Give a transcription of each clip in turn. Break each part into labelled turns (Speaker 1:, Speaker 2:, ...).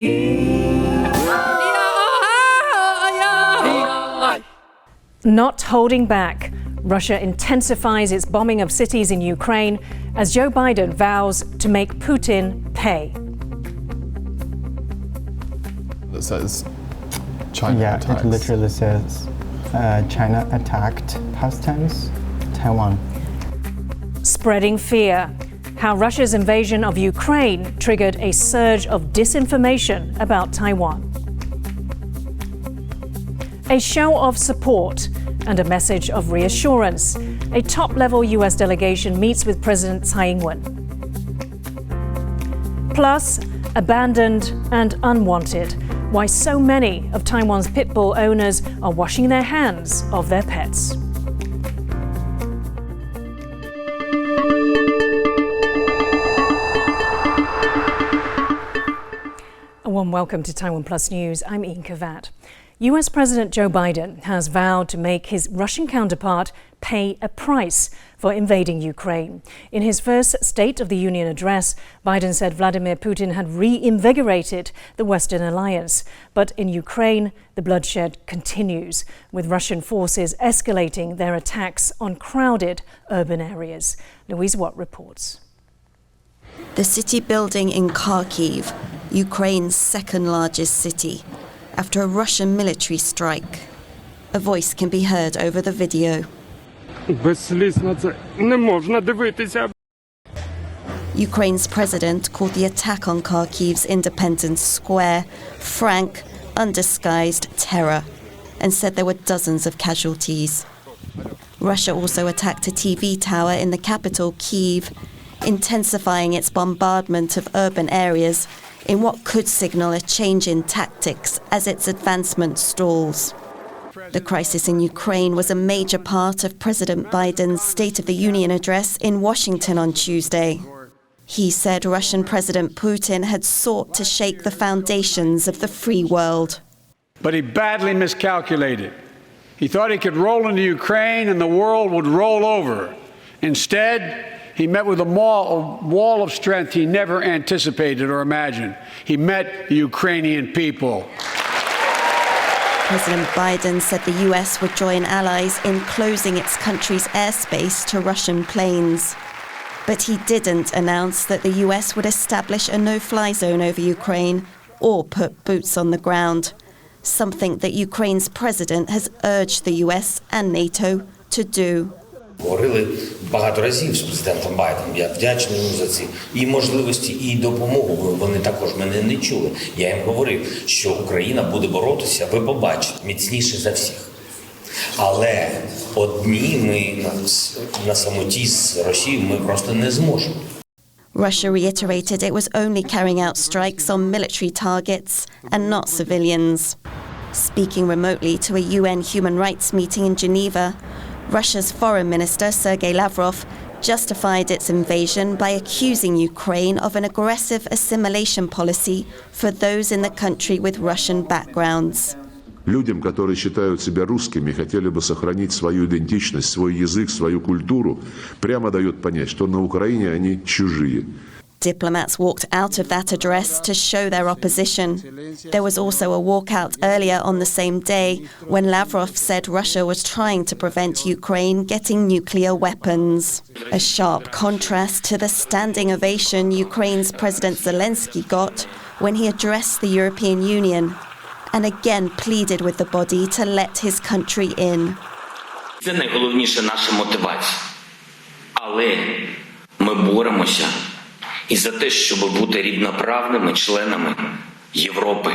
Speaker 1: Not holding back. Russia intensifies its bombing of cities in Ukraine as Joe Biden vows to make Putin pay.
Speaker 2: It says China attacks.
Speaker 3: It literally says China attacked, past tense, Taiwan.
Speaker 1: Spreading fear. How Russia's invasion of Ukraine triggered a surge of disinformation about Taiwan. A show of support and a message of reassurance. A top-level US delegation meets with President Tsai Ing-wen. Plus, abandoned and unwanted. Why so many of Taiwan's pit bull owners are washing their hands of their pets. A warm welcome to TaiwanPlus News. I'm Yin Khvat. US President Joe Biden has vowed to make his Russian counterpart pay a price for invading Ukraine. In his first State of the Union address, Biden said Vladimir Putin had reinvigorated the Western alliance. But in Ukraine, the bloodshed continues, with Russian forces escalating their attacks on crowded urban areas. Louise Watt reports.
Speaker 4: The city building in Kharkiv, Ukraine's second largest city, after a Russian military strike. A voice can be heard over the video. Ukraine's president called the attack on Kharkiv's Independence Square frank, undisguised terror, and said there were dozens of casualties. Russia also attacked a TV tower in the capital, Kyiv, intensifying its bombardment of urban areas in what could signal a change in tactics as its advancement stalls. The crisis in Ukraine was a major part of President Biden's State of the Union address in Washington on Tuesday. He said Russian President Putin had sought to shake the foundations of the free world.
Speaker 5: But he badly miscalculated. He thought he could roll into Ukraine and the world would roll over. Instead, he met with a wall of strength he never anticipated or imagined. He met the Ukrainian people.
Speaker 4: President Biden said the US would join allies in closing its country's airspace to Russian planes. But he didn't announce that the US would establish a no-fly zone over Ukraine or put boots on the ground, something that Ukraine's president has urged the US and NATO to do.
Speaker 6: Говорили багато разів з президентом Байденом. Я вдячний йому за ці і можливості, і допомогу. Вони також мене не чули. Я їм говорив, що Україна буде боротися, ви побачите, міцніше за всіх. Але одні ми на самоті з Росією ми просто не зможемо.
Speaker 4: Russia reiterated it was only carrying out strikes on military targets and not civilians. Speaking remotely to a UN human rights meeting in Geneva, Russia's Foreign Minister Sergei Lavrov justified its invasion by accusing Ukraine of an aggressive assimilation policy for those in the country with Russian backgrounds.
Speaker 7: Людям, которые считают себя русскими, хотели бы сохранить свою идентичность, свой язык, свою культуру, прямо дает понять, что на Украине они чужие.
Speaker 4: Diplomats walked out of that address to show their opposition. There was also a walkout earlier on the same day when Lavrov said Russia was trying to prevent Ukraine getting nuclear weapons. A sharp contrast to the standing ovation Ukraine's President Zelensky got when he addressed the European Union and again pleaded with the body to let his country in.
Speaker 8: Це найголовніша наша мотивація. Але ми боремося і за те, щоб бути рівноправними членами Європи.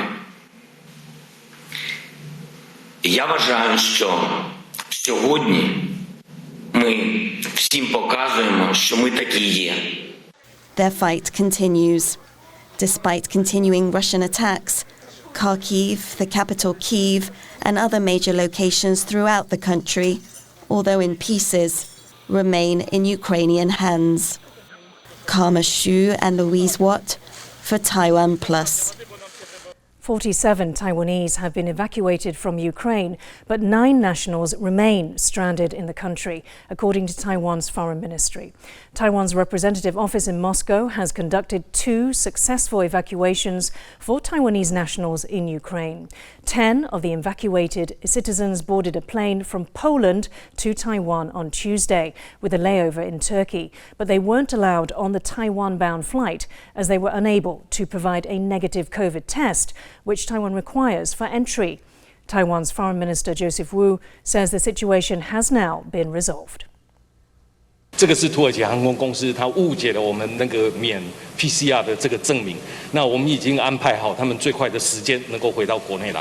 Speaker 8: Я вважаю, що сьогодні ми всім показуємо, що ми такі є.
Speaker 4: Their fight continues. Despite continuing Russian attacks, Kharkiv, the capital Kyiv, and other major locations throughout the country, although in pieces, remain in Ukrainian hands. Karma Xu and Louise Watt for TaiwanPlus.
Speaker 1: 47 Taiwanese have been evacuated from Ukraine, but 9 nationals remain stranded in the country, according to Taiwan's foreign ministry. Taiwan's representative office in Moscow has conducted 2 successful evacuations for Taiwanese nationals in Ukraine. 10 of the evacuated citizens boarded a plane from Poland to Taiwan on Tuesday with a layover in Turkey, but they weren't allowed on the Taiwan-bound flight as they were unable to provide a negative COVID test, which Taiwan requires for entry. Taiwan's Foreign Minister Joseph Wu says the situation has now been resolved.
Speaker 9: 这个是土耳其航空公司，他误解了我们那个免 PCR 的这个证明。那我们已经安排好他们最快的时间能够回到国内来。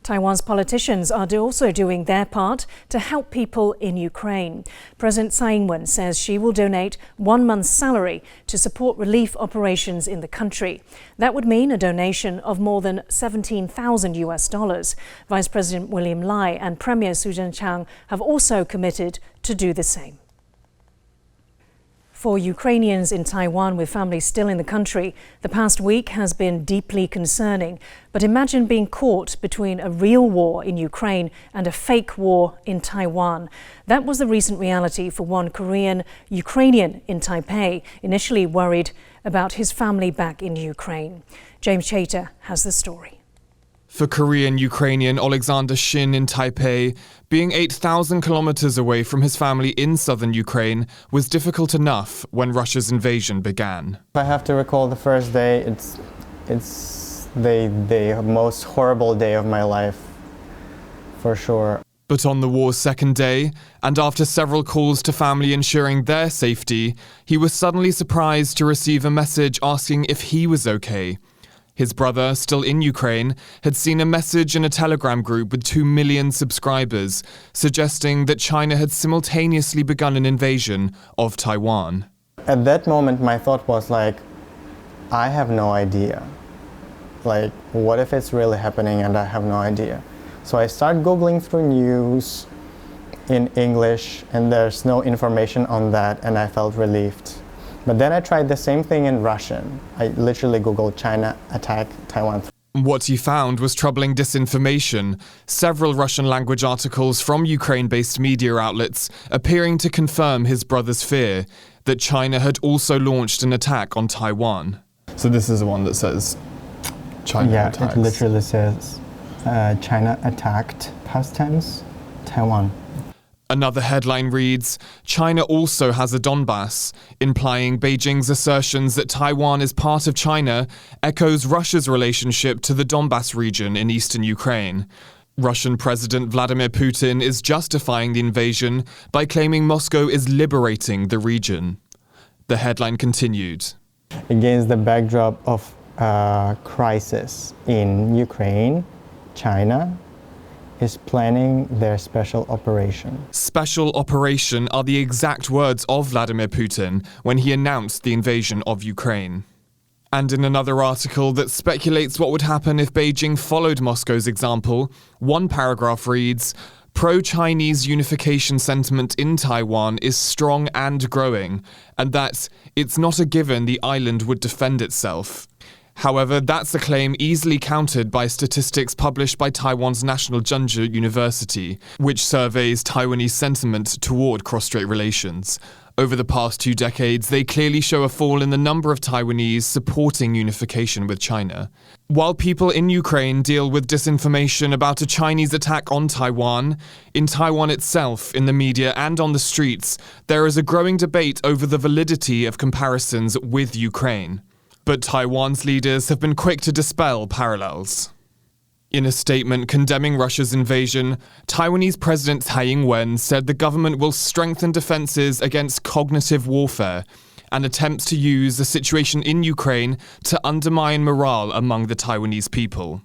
Speaker 1: Taiwan's politicians are also doing their part to help people in Ukraine. President Tsai Ing-wen says she will donate 1 month's salary to support relief operations in the country. That would mean a donation of more than $17,000. Vice President William Lai and Premier Su Tseng-chang have also committed to do the same. For Ukrainians in Taiwan with families still in the country, the past week has been deeply concerning. But imagine being caught between a real war in Ukraine and a fake war in Taiwan. That was the recent reality for one Korean Ukrainian in Taipei, initially worried about his family back in Ukraine. James Chater has the story.
Speaker 2: For Korean Ukrainian Alexander Shin in Taipei, being 8,000 kilometers away from his family in southern Ukraine was difficult enough when Russia's invasion began.
Speaker 3: If I have to recall the first day, it's the most horrible day of my life, for sure.
Speaker 2: But on the war's second day, and after several calls to family ensuring their safety, he was suddenly surprised to receive a message asking if he was okay. His brother, still in Ukraine, had seen a message in a Telegram group with 2 million subscribers, suggesting that China had simultaneously begun an invasion of Taiwan.
Speaker 3: At that moment, my thought was like, I have no idea. Like, what if it's really happening and I have no idea? So I started Googling through news in English, and there's no information on that, and I felt relieved. But then I tried the same thing in Russian. I literally Googled China attack Taiwan.
Speaker 2: What he found was troubling disinformation, several Russian-language articles from Ukraine-based media outlets appearing to confirm his brother's fear that China had also launched an attack on Taiwan. So this is the one that says China attacks.
Speaker 3: It literally says China attacked, past tense, Taiwan.
Speaker 2: Another headline reads, China also has a Donbass, implying Beijing's assertions that Taiwan is part of China echoes Russia's relationship to the Donbass region in eastern Ukraine. Russian President Vladimir Putin is justifying the invasion by claiming Moscow is liberating the region. The headline continued.
Speaker 3: Against the backdrop of crisis in Ukraine, China is planning their special operation.
Speaker 2: Special operation are the exact words of Vladimir Putin when he announced the invasion of Ukraine. And in another article that speculates what would happen if Beijing followed Moscow's example, one paragraph reads, pro-Chinese unification sentiment in Taiwan is strong and growing, and that it's not a given the island would defend itself. However, that's a claim easily countered by statistics published by Taiwan's National Zhengzhi University, which surveys Taiwanese sentiment toward cross-strait relations. Over the past 2 decades, they clearly show a fall in the number of Taiwanese supporting unification with China. While people in Ukraine deal with disinformation about a Chinese attack on Taiwan, in Taiwan itself, in the media and on the streets, there is a growing debate over the validity of comparisons with Ukraine. But Taiwan's leaders have been quick to dispel parallels. In a statement condemning Russia's invasion, Taiwanese President Tsai Ing-wen said the government will strengthen defenses against cognitive warfare and attempts to use the situation in Ukraine to undermine morale among the Taiwanese people.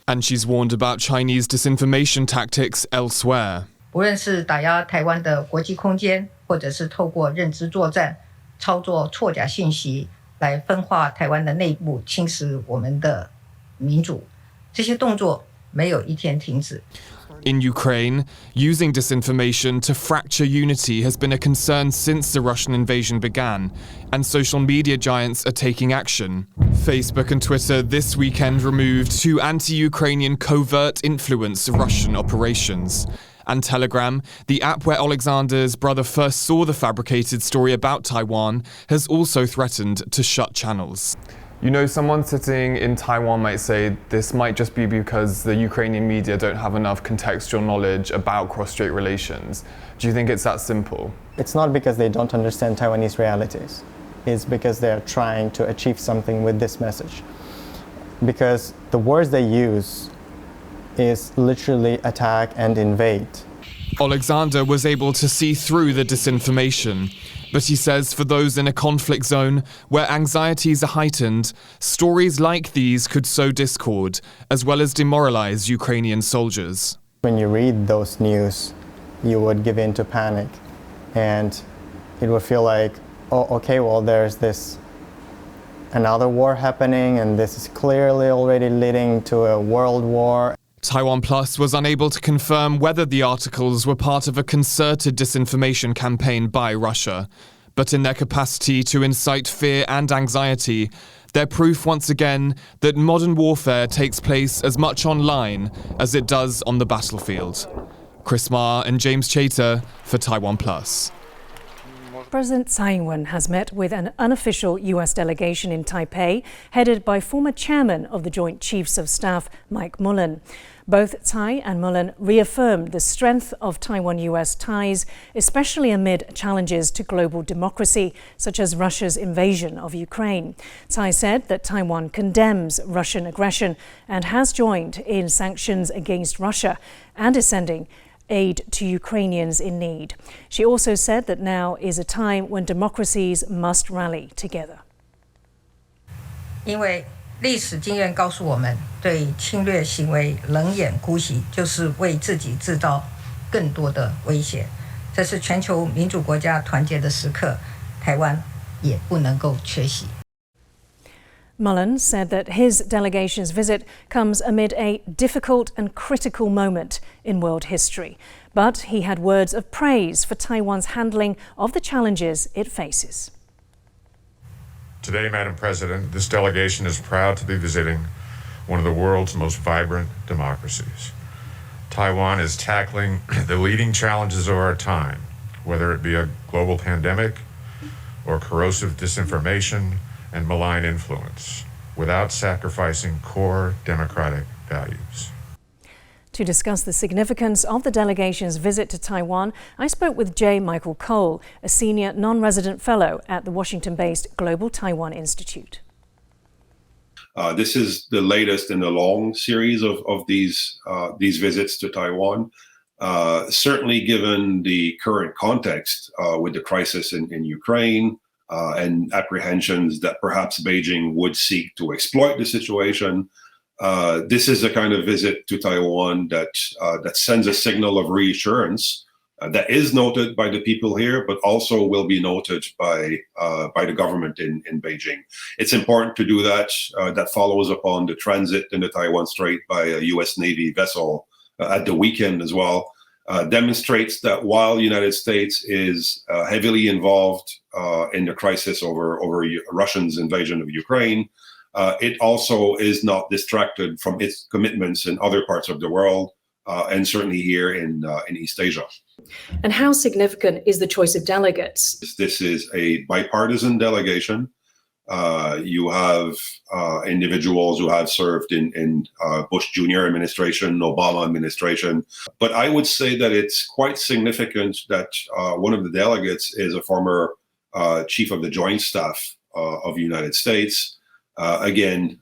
Speaker 2: And she's warned about Chinese disinformation tactics elsewhere.
Speaker 10: 无论是打压台湾的国际空间，或者是透过认知作战，操作错假信息，来分化台湾的内部，侵蚀我们的民主，这些动作没有一天停止。
Speaker 2: In Ukraine, using disinformation to fracture unity has been a concern since the Russian invasion began, and social media giants are taking action. Facebook and Twitter this weekend removed 2 anti-Ukrainian covert influence Russian operations. And Telegram, the app where Alexander's brother first saw the fabricated story about Taiwan, has also threatened to shut channels.
Speaker 11: You know, someone sitting in Taiwan might say this might just be because the Ukrainian media don't have enough contextual knowledge about cross-strait relations. Do you think it's that simple?
Speaker 3: It's not because they don't understand Taiwanese realities. It's because they're trying to achieve something with this message. Because the words they use is literally attack and invade.
Speaker 2: Alexander was able to see through the disinformation, but he says for those in a conflict zone where anxieties are heightened, stories like these could sow discord, as well as demoralize Ukrainian soldiers.
Speaker 3: When you read those news, you would give in to panic, and it would feel like, oh, okay, well, there's another war happening, and this is clearly already leading to a world war.
Speaker 2: TaiwanPlus was unable to confirm whether the articles were part of a concerted disinformation campaign by Russia. But in their capacity to incite fear and anxiety, they're proof once again that modern warfare takes place as much online as it does on the battlefield. Chris Marr and James Chater for TaiwanPlus.
Speaker 1: President Tsai Ing-wen has met with an unofficial US delegation in Taipei, headed by former chairman of the Joint Chiefs of Staff, Mike Mullen. Both Tsai and Mullen reaffirmed the strength of Taiwan-US ties, especially amid challenges to global democracy, such as Russia's invasion of Ukraine. Tsai said that Taiwan condemns Russian aggression and has joined in sanctions against Russia and is sending aid to Ukrainians in need. She also said that now is a time when democracies must rally together.
Speaker 10: 因为历史经验告诉我们，对侵略行为冷眼姑息，就是为自己制造更多的威胁。这是全球民主国家团结的时刻，台湾也不能够缺席。
Speaker 1: Mullen said that his delegation's visit comes amid a difficult and critical moment in world history. But he had words of praise for Taiwan's handling of the challenges it faces.
Speaker 12: Today, Madam President, this delegation is proud to be visiting one of the world's most vibrant democracies. Taiwan is tackling the leading challenges of our time, whether it be a global pandemic or corrosive disinformation and malign influence, without sacrificing core democratic values.
Speaker 1: To discuss the significance of the delegation's visit to Taiwan, I spoke with J. Michael Cole, a senior non-resident fellow at the Washington-based Global Taiwan Institute.
Speaker 13: This is the latest in a long series of these visits to Taiwan. Certainly given the current context with the crisis in Ukraine, and apprehensions that perhaps Beijing would seek to exploit the situation. This is a kind of visit to Taiwan that sends a signal of reassurance that is noted by the people here, but also will be noted by the government in Beijing. It's important to do that. That follows upon the transit in the Taiwan Strait by a U.S. Navy vessel at the weekend as well. Demonstrates that while the United States is heavily involved in the crisis over Russia's invasion of Ukraine, it also is not distracted from its commitments in other parts of the world, and certainly here in East Asia.
Speaker 1: And how significant is the choice of delegates?
Speaker 13: This is a bipartisan delegation. You have individuals who have served in Bush Jr. administration, Obama administration. But I would say that it's quite significant that one of the delegates is a former chief of the Joint Staff of the United States. Again,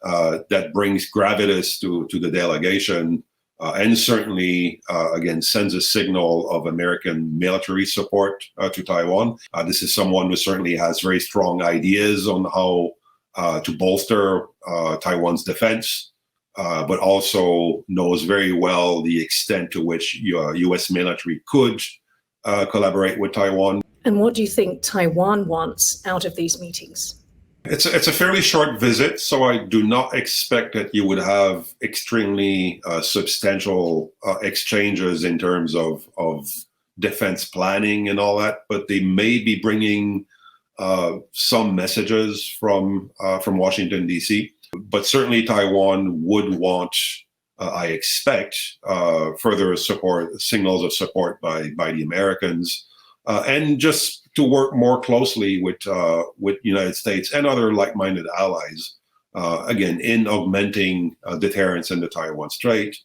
Speaker 13: that brings gravitas to the delegation and certainly, again, sends a signal of American military support to Taiwan. This is someone who certainly has very strong ideas on how to bolster Taiwan's defense, but also knows very well the extent to which U.S. military could collaborate with Taiwan.
Speaker 1: And what do you think Taiwan wants out of these meetings?
Speaker 13: It's a fairly short visit, so I do not expect that you would have extremely substantial exchanges in terms of defense planning and all that. But they may be bringing some messages from Washington D.C. But certainly Taiwan would want, I expect, further support, signals of support by the Americans, and just to work more closely with United States and other like-minded allies, again, in augmenting deterrence in the Taiwan Strait,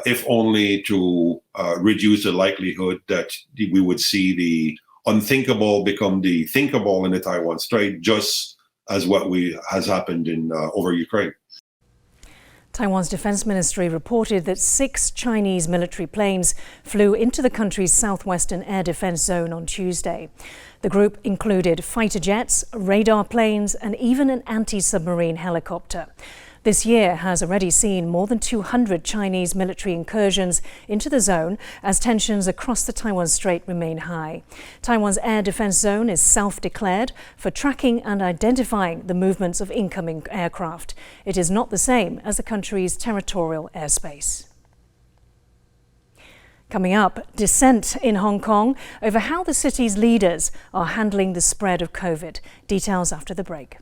Speaker 13: if only to reduce the likelihood that we would see the unthinkable become the thinkable in the Taiwan Strait, just as what has happened in over Ukraine.
Speaker 1: Taiwan's defense ministry reported that 6 Chinese military planes flew into the country's southwestern air defense zone on Tuesday. The group included fighter jets, radar planes, and even an anti-submarine helicopter. This year has already seen more than 200 Chinese military incursions into the zone as tensions across the Taiwan Strait remain high. Taiwan's air defense zone is self-declared for tracking and identifying the movements of incoming aircraft. It is not the same as the country's territorial airspace. Coming up, dissent in Hong Kong over how the city's leaders are handling the spread of COVID. Details after the break.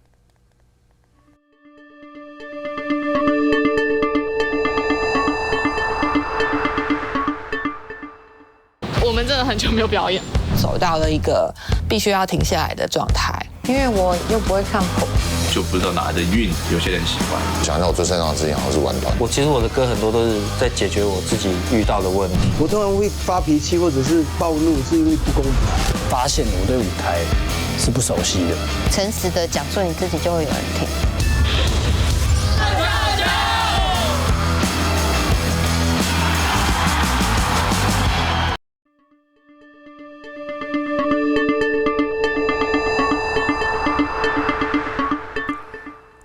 Speaker 14: 我们真的很久没有表演，走到了一个必须要停下来的状态。因为我又不会看谱，
Speaker 15: 就不知道哪来的韵，有些人喜欢。
Speaker 16: 想到我最擅长的事情好像是玩团。
Speaker 17: 其实我的歌很多都是在解决我自己遇到的问题。
Speaker 18: 我通常会发脾气或者是暴怒，是因为不公平。
Speaker 17: 发现我对舞台是不熟悉的。
Speaker 19: 诚实的讲述你自己，就会有人听。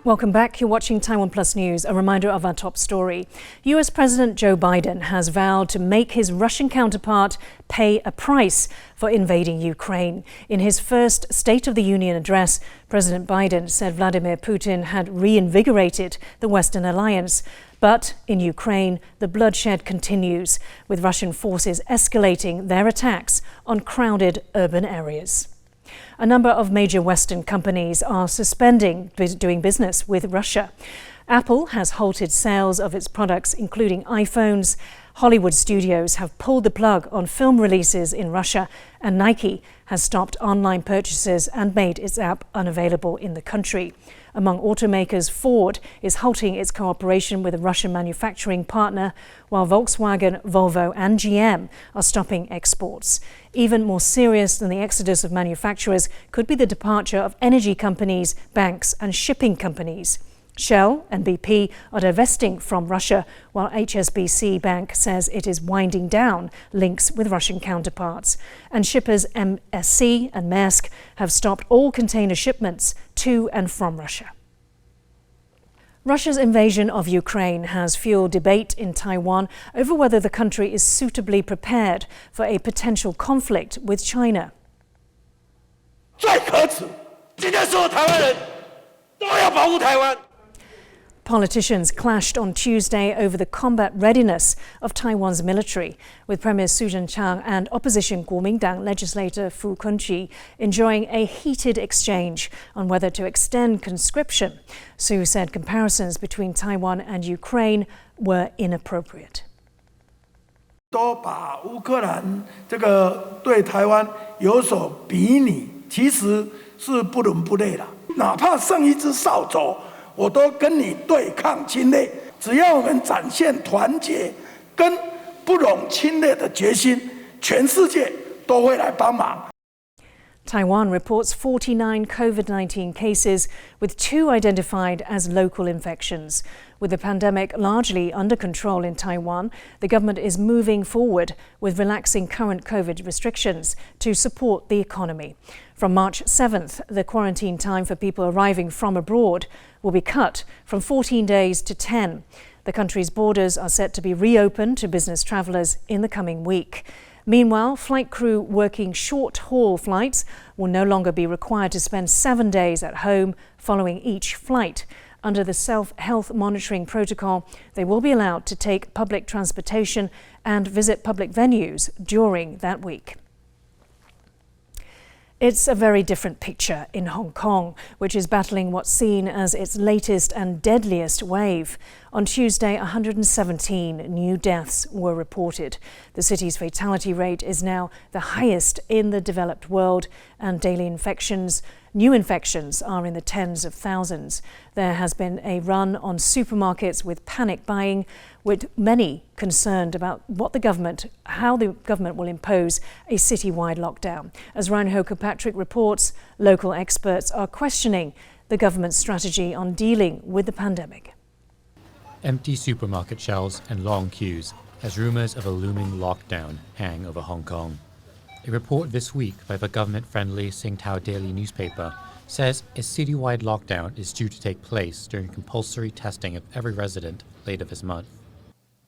Speaker 1: Welcome back. You're watching TaiwanPlus News. A reminder of our top story. US President Joe Biden has vowed to make his Russian counterpart pay a price for invading Ukraine. In his first State of the Union address, President Biden said Vladimir Putin had reinvigorated the Western alliance. But in Ukraine, the bloodshed continues, with Russian forces escalating their attacks on crowded urban areas. A number of major Western companies are suspending doing business with Russia. Apple has halted sales of its products, including iPhones. Hollywood studios have pulled the plug on film releases in Russia, and Nike has stopped online purchases and made its app unavailable in the country. Among automakers, Ford is halting its cooperation with a Russian manufacturing partner, while Volkswagen, Volvo and GM are stopping exports. Even more serious than the exodus of manufacturers could be the departure of energy companies, banks and shipping companies. Shell and BP are divesting from Russia, while HSBC Bank says it is winding down links with Russian counterparts. And shippers MSC and Maersk have stopped all container shipments to and from Russia. Russia's invasion of Ukraine has fueled debate in Taiwan over whether the country is suitably prepared for a potential conflict with China.
Speaker 18: 最可耻，今天所有台湾人都要保护台湾。
Speaker 1: Politicians clashed on Tuesday over the combat readiness of Taiwan's military, with Premier Su Zhenchang and opposition Kuomintang legislator Fu Kunqi enjoying a heated exchange on whether to extend conscription. Su said comparisons between Taiwan and Ukraine were inappropriate.
Speaker 18: 都把乌克兰这个对台湾有所比拟，其实是不伦不类的。哪怕剩一只扫帚。 我都跟你对抗侵略，只要我们展现团结跟不容侵略的决心，全世界都会来帮忙。
Speaker 1: Taiwan reports 49 COVID-19 cases, with 2 identified as local infections. With the pandemic largely under control in Taiwan, the government is moving forward with relaxing current COVID restrictions to support the economy. From March 7th, the quarantine time for people arriving from abroad will be cut from 14 days to 10. The country's borders are set to be reopened to business travellers in the coming week. Meanwhile, flight crew working short-haul flights will no longer be required to spend 7 days at home following each flight. Under the self-health monitoring protocol, they will be allowed to take public transportation and visit public venues during that week. It's a very different picture in Hong Kong, which is battling what's seen as its latest and deadliest wave. On Tuesday, 117 new deaths were reported. The city's fatality rate is now the highest in the developed world, and daily new infections are in the tens of thousands. There has been a run on supermarkets with panic buying, with many concerned about how the government will impose a citywide lockdown. As Ryan Ho-Kilpatrick reports, local experts are questioning the government's strategy on dealing with the pandemic.
Speaker 20: Empty supermarket shelves and long queues as rumours of a looming lockdown hang over Hong Kong. A report this week by the government-friendly Singtao Daily newspaper says a citywide lockdown is due to take place during compulsory testing of every resident later this month.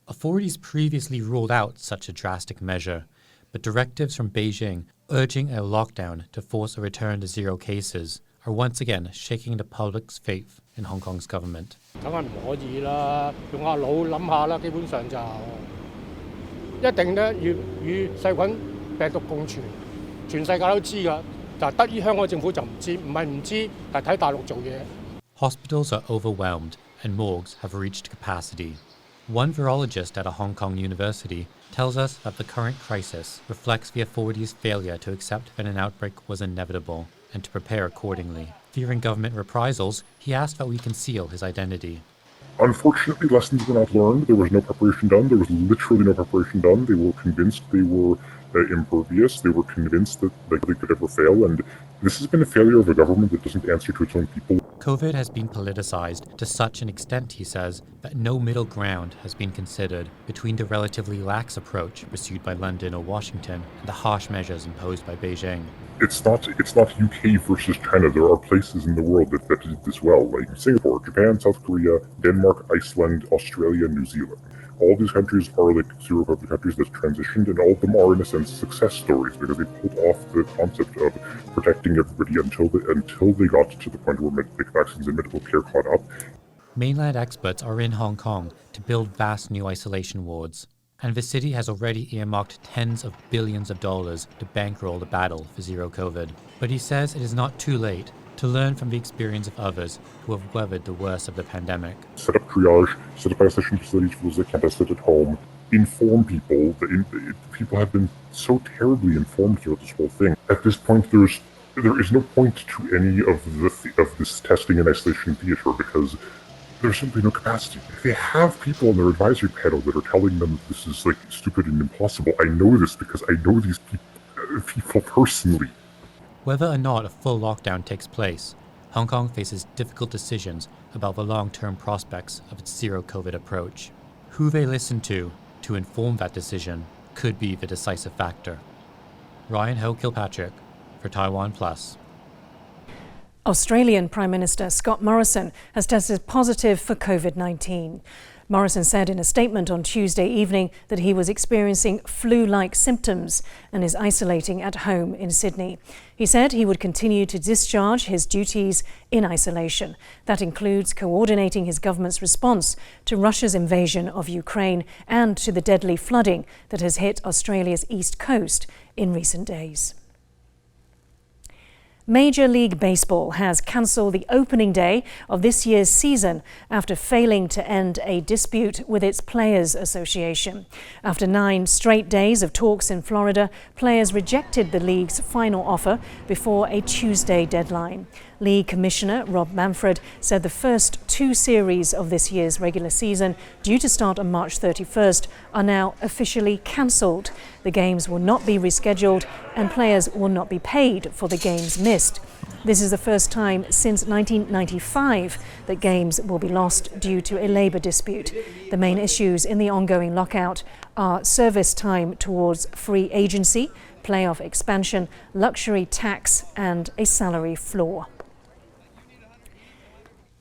Speaker 20: Authorities previously ruled out such a drastic measure, but directives from Beijing urging a lockdown to force a return to zero cases are once again shaking the public's faith in Hong Kong's government.
Speaker 21: 梗係唔可以啦，用下腦諗下啦，基本上就一定咧要與細菌病毒共存，全世界都知㗎，但係得於香港政府就唔知，唔係唔知，係睇大陸做嘢。
Speaker 20: Hospitals are overwhelmed and morgues have reached capacity. One virologist at a Hong Kong university tells us that the current crisis reflects the authorities' failure to accept that an outbreak was inevitable and to prepare accordingly. Fearing government reprisals, he asked that we conceal his identity.
Speaker 22: Unfortunately, lessons were not learned. There was no preparation done. There was literally no preparation done. They were convinced they were impervious. They were convinced that they could ever fail. And this has been a failure of a government that doesn't answer to its own people.
Speaker 20: COVID has been politicized to such an extent, he says, that no middle ground has been considered between the relatively lax approach pursued by London or Washington and the harsh measures imposed by Beijing.
Speaker 22: It's not UK versus China. There are places in the world that did this well, like Singapore, Japan, South Korea, Denmark, Iceland, Australia, New Zealand. All these countries are like zero COVID countries that transitioned, and all of them are in a sense success stories because they pulled off the concept of protecting everybody until they got to the point where vaccines and medical care caught up.
Speaker 20: Mainland experts are in Hong Kong to build vast new isolation wards, and the city has already earmarked tens of billions of dollars to bankroll the battle for zero COVID. But he says it is not too late to learn from the experience of others who have weathered the worst of the pandemic.
Speaker 22: Set up triage, set up isolation facilities for those that can't sit at home, inform people. People have been so terribly informed throughout this whole thing. At this point, there is no point to any of this testing and isolation theater because there's simply no capacity. They have people on their advisory panel that are telling them this is like stupid and impossible. I know this because I know these people personally.
Speaker 20: Whether or not a full lockdown takes place, Hong Kong faces difficult decisions about the long-term prospects of its zero-COVID approach. Who they listen to inform that decision could be the decisive factor. Ryan Ho-Kilpatrick for TaiwanPlus.
Speaker 1: Australian Prime Minister Scott Morrison has tested positive for COVID-19. Morrison said in a statement on Tuesday evening that he was experiencing flu-like symptoms and is isolating at home in Sydney. He said he would continue to discharge his duties in isolation. That includes coordinating his government's response to Russia's invasion of Ukraine and to the deadly flooding that has hit Australia's east coast in recent days. Major League Baseball has cancelled the opening day of this year's season after failing to end a dispute with its Players Association. After 9 straight days of talks in Florida, players rejected the league's final offer before a Tuesday deadline. League Commissioner Rob Manfred said the first 2 series of this year's regular season, due to start on March 31st, are now officially cancelled. The games will not be rescheduled and players will not be paid for the games missed. This is the first time since 1995 that games will be lost due to a labour dispute. The main issues in the ongoing lockout are service time towards free agency, playoff expansion, luxury tax and a salary floor.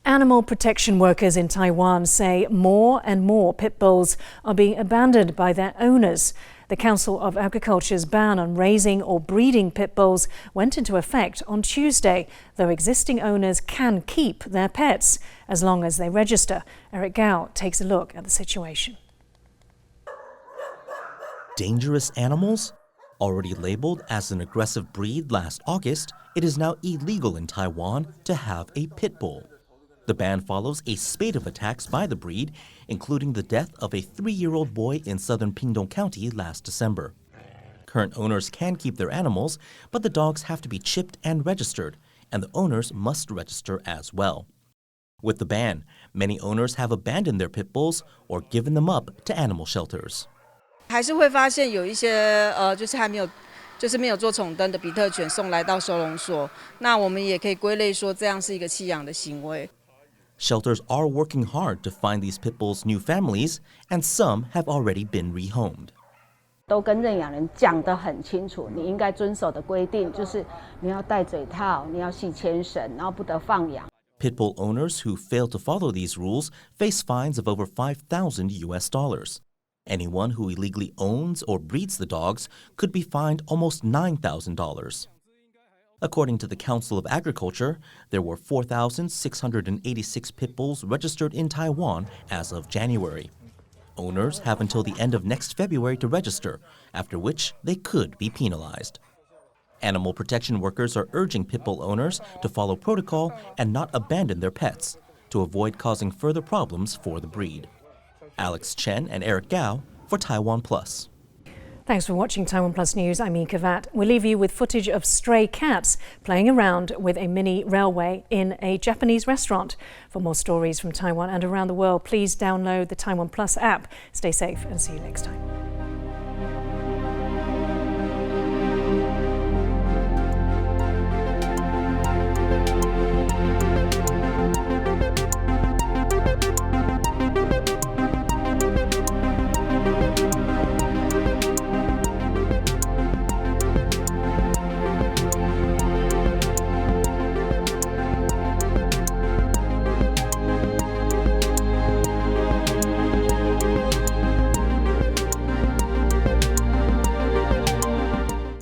Speaker 1: Animal protection workers in Taiwan say more and more pit bulls are being abandoned by their owners. The Council of Agriculture's ban on raising or breeding pit bulls went into effect on Tuesday, though existing owners can keep their pets as long as they register. Eric Gao takes a look at the situation.
Speaker 5: Dangerous animals? Already labeled as an aggressive breed last August, it is now illegal in Taiwan to have a pit bull. The ban follows a spate of attacks by the breed, including the death of a 3-year-old boy in southern Pingdong County last December. Current owners can keep their animals, but the dogs have to be chipped and registered, and the owners must register as well. With the ban, many owners have abandoned their pit bulls or given them up to animal shelters.
Speaker 6: 还是会发现有一些就是没有做宠灯的比特犬送来到收容所，那我们也可以归类说这样是一个弃养的行为。
Speaker 5: Shelters are working hard to find these pit bulls new families, and some have already been rehomed.
Speaker 23: 都跟认养人讲得很清楚，你应该遵守的规定就是你要戴嘴套，你要系牵绳，然后不得放养。
Speaker 5: Pit bull owners who fail to follow these rules face fines of over $5,000 US. Anyone who illegally owns or breeds the dogs could be fined almost $9,000. According to the Council of Agriculture, there were 4,686 pit bulls registered in Taiwan as of January. Owners have until the end of next February to register, after which they could be penalized. Animal protection workers are urging pit bull owners to follow protocol and not abandon their pets to avoid causing further problems for the breed. Alex Chen and Eric Gao for TaiwanPlus.
Speaker 1: Thanks for watching Taiwan Plus News. I'm Yin Khvat. We'll leave you with footage of stray cats playing around with a mini railway in a Japanese restaurant. For more stories from Taiwan and around the world, please download the Taiwan Plus app. Stay safe and see you next time.